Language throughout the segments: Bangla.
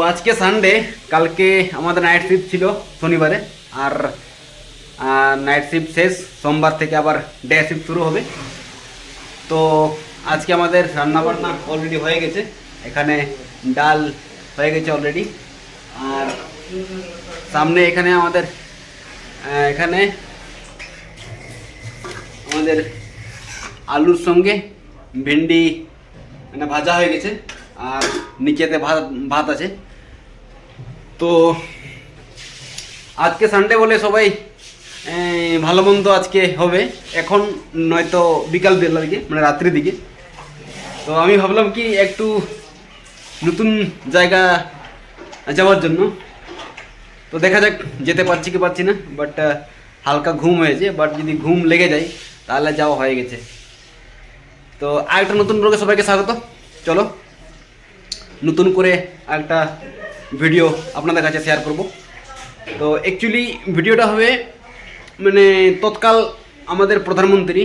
আজকে সানডে, কালকে আমাদের নাইট শিফট ছিল শনিবারে, আর নাইট শিফট শেষ, সোমবার থেকে আবার ডে শিফট শুরু হবে। তো আজকে আমাদের রান্নাবান্না অলরেডি হয়ে গেছে। এখানে ডাল হয়ে গেছে অলরেডি, আর সামনে এখানে আমাদের আলুর সঙ্গে ভেন্ডি মানে ভাজা হয়ে গেছে, আর নিচেতে ভাত আছে। তো আজকে সানডে বলে সবাই ভালো মন্দ আজকে হবে, এখন নয়তো বিকাল বেলার দিকে মানে রাত্রির দিকে। তো আমি ভাবলাম কি একটু নতুন জায়গা যাওয়ার জন্য, তো দেখা যাক যেতে পারছি কি পারছি না, বাট হালকা ঘুম হয়েছে, বাট যদি ঘুম লেগে যায় তাহলে যাওয়া হয়ে গেছে। তো আরেকটা নতুন ব্লগে সবাইকে স্বাগত। চলো নতুন করে একটা ভিডিও আপনাদের কাছে শেয়ার করব। তো অ্যাকচুয়ালি ভিডিওটা হবে মানে তৎকাল আমাদের প্রধানমন্ত্রী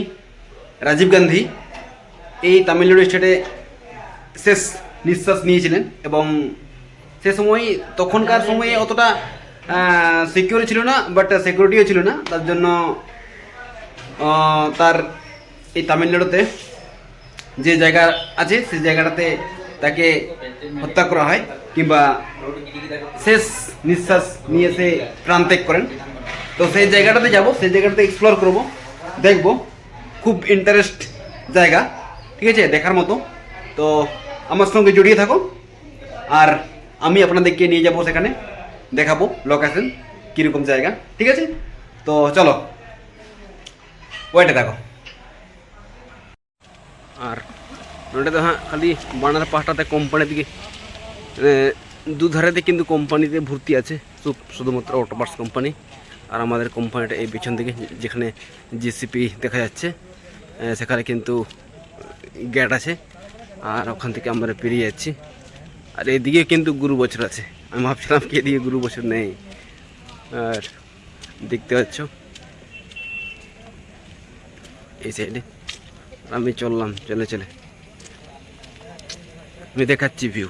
রাজীব গান্ধী এই তামিলনাড়ু স্টেটে শেষ নিঃশ্বাস নিয়েছিলেন, এবং সে সময় তখনকার সময়ে অতটা সিকিউর ছিল না, বাট সিকিউরিটিও ছিল না। তার জন্য তার এই তামিলনাড়ুতে যে জায়গা আছে সেই জায়গাটাতে তাকে হত্যা করা হয়, কিংবা শেষ নিঃশ্বাস নিয়ে সে প্রাণত্যাগ করেন। তো সেই জায়গাটাতে যাব, সেই জায়গাটাতে এক্সপ্লোর করব, দেখব। খুব ইন্টারেস্ট জায়গা, ঠিক আছে, দেখার মতো। তো আমার সঙ্গে জড়িয়ে থাকো, আর আমি আপনাদেরকে নিয়ে যাব সেখানে, দেখাবো লোকেশন কীরকম জায়গা, ঠিক আছে। তো চলো ওয়েটে থাকো। আর নোটে তো হ্যাঁ খালি বানার পাহাড়টাতে কোম্পানি দিকে দুধারেতে কিন্তু কোম্পানিতে ভর্তি আছে, শুধুমাত্র অটোপার্টস কোম্পানি। আর আমাদের কোম্পানিটা এই পিছন দিকে, যেখানে জিসিপি দেখা যাচ্ছে, সেখানে কিন্তু গেট আছে, আর ওখান থেকে আমরা পেরিয়ে যাচ্ছি। আর এদিকে কিন্তু গুরু বছর আছে, আমি ভাবছিলাম কি এদিকে গুরু বছর নেই। আর দেখতে পাচ্ছ এই সাইডে আমি চললাম, চলে চলে আমি দেখাচ্ছি ভিউ।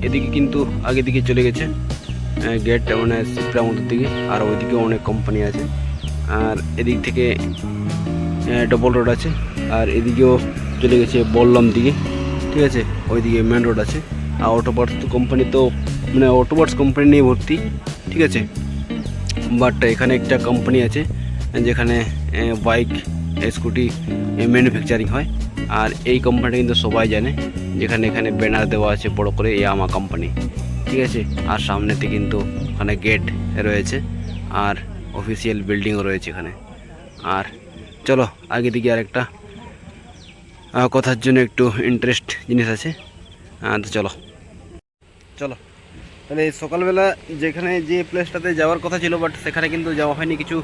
এদিকে কিন্তু আগে দিকে চলে গেছে গেট, মানে সিপ্রা মধ্যে দিকে, আর ওইদিকে অনেক কোম্পানি আছে। আর এদিক থেকে ডবল রোড আছে, আর এদিকেও চলে গেছে বললাম দিকে, ঠিক আছে, ওইদিকে মেন রোড আছে। আর অটোপার্টস কোম্পানি তো মানে অটোপার্টস কোম্পানি নিয়ে ভর্তি, ঠিক আছে। বাট এখানে একটা কোম্পানি আছে যেখানে বাইক স্কুটি ম্যানুফ্যাকচারিং হয়, আর এই কোম্পানিটা কিন্তু সবাই জানে, যেখানে এখানে ব্যানার দেওয়া আছে বড় করে ইয়ামা কোম্পানি, ঠিক আছে। আর সামনেতে কিন্তু ওখানে গেট রয়েছে, আর অফিসিয়াল বিল্ডিংও রয়েছে এখানে। আর চলো আগে দিকে আর একটা কথার জন্য একটু ইন্টারেস্ট জিনিস আছে, তো চলো চলো তাহলে সকালবেলা যেখানে যে প্লেসটাতে যাওয়ার কথা ছিল, বাট সেখানে কিন্তু যাওয়া হয়নি কিছু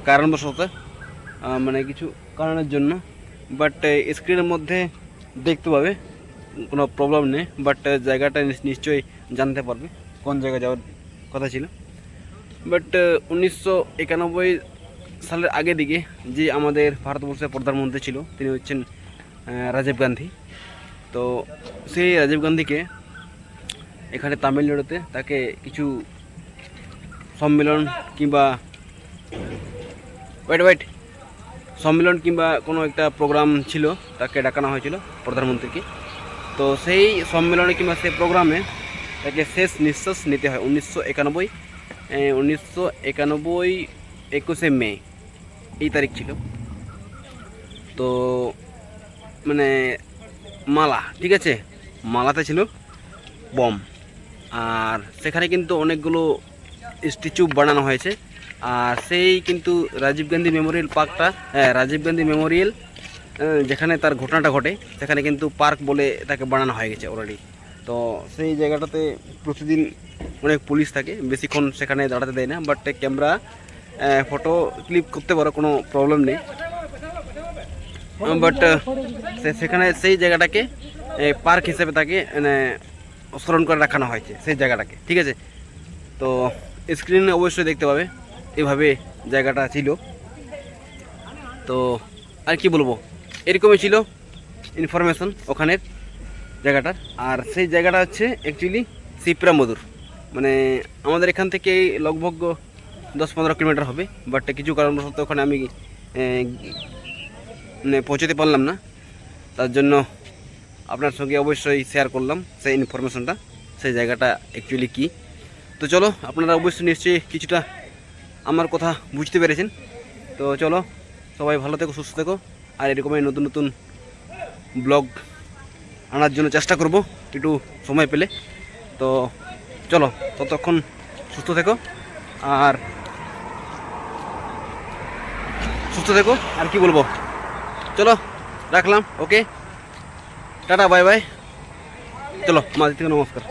কারণবশত, মানে কিছু কারণের জন্য। বাট স্ক্রিনের মধ্যে দেখতে পাবে, কোনো প্রবলেম নেই। বাট জায়গাটা নিশ্চয়ই জানতে পারবে কোন জায়গায় যাওয়ার কথা ছিল। বাট 1991 সালের আগে দিকে যে আমাদের ভারতবর্ষের প্রধানমন্ত্রী ছিল, তিনি হচ্ছেন রাজীব গান্ধী। তো সেই রাজীব গান্ধীকে এখানে তামিলনাড়ুতে তাকে কিছু সম্মেলন কিংবা ওয়েট ওয়েট সম্মেলন কিংবা কোনো একটা প্রোগ্রাম ছিল, তাকে ডাকানো হয়েছিল প্রধানমন্ত্রীকে। তো সেই সম্মেলনে কিংবা সেই প্রোগ্রামে তাকে শেষ নিঃশ্বাস নিতে হয় 1991 21শে মে এই তারিখ ছিল। তো মানে মালা, ঠিক আছে, মালাতে ছিল বম। আর সেখানে কিন্তু অনেকগুলো স্ট্যাচু বানানো হয়েছে। আর সেই কিন্তু রাজীব গান্ধী মেমোরিয়াল পার্কটা, রাজীব গান্ধী মেমোরিয়াল যেখানে তার ঘটনাটা ঘটে, সেখানে কিন্তু পার্ক বলে তাকে বানানো হয়ে গেছে অলরেডি। তো সেই জায়গাটাতে প্রতিদিন অনেক পুলিশ থাকে, বেশিক্ষণ সেখানে দাঁড়াতে দেয় না, বাট ক্যামেরা ফটো ক্লিক করতে পারো, কোনো প্রবলেম নেই। বাট সেখানে সেই জায়গাটাকে পার্ক হিসেবে তাকে মানে স্মরণ করে রাখানো হয়েছে সেই জায়গাটাকে, ঠিক আছে। তো স্ক্রিনে অবশ্যই দেখতে পাবে এভাবে জায়গাটা ছিল। তো আর কি বলবো, এরকমই ছিল ইনফরমেশন ওখানের জায়গাটার। আর সেই জায়গাটা হচ্ছে অ্যাকচুয়ালি শিপ্রামধুর, মানে আমাদের এখান থেকে লগভগ 10-15 কিলোমিটার হবে। বাট কিছু কারণবশত ওখানে আমি মানে পৌঁছতে পারলাম না, তার জন্য আপনার সঙ্গে অবশ্যই শেয়ার করলাম সেই ইনফরমেশনটা, সেই জায়গাটা অ্যাকচুয়ালি কী। তো চলো, আপনারা অবশ্যই নিশ্চয়ই কিছুটা আমার কথা বুঝতে পেরেছেন। তো চলো, সবাই ভালো থেকো, সুস্থ থেকো। আর এরকমই নতুন নতুন ব্লগ আনার জন্য চেষ্টা করব একটু সময় পেলে। তো চলো, ততক্ষণ সুস্থ থেকো আর আর কি বলবো, চলো রাখলাম। ওকে, টাটা, বাই বাই। চলো, মাঝে থেকে নমস্কার।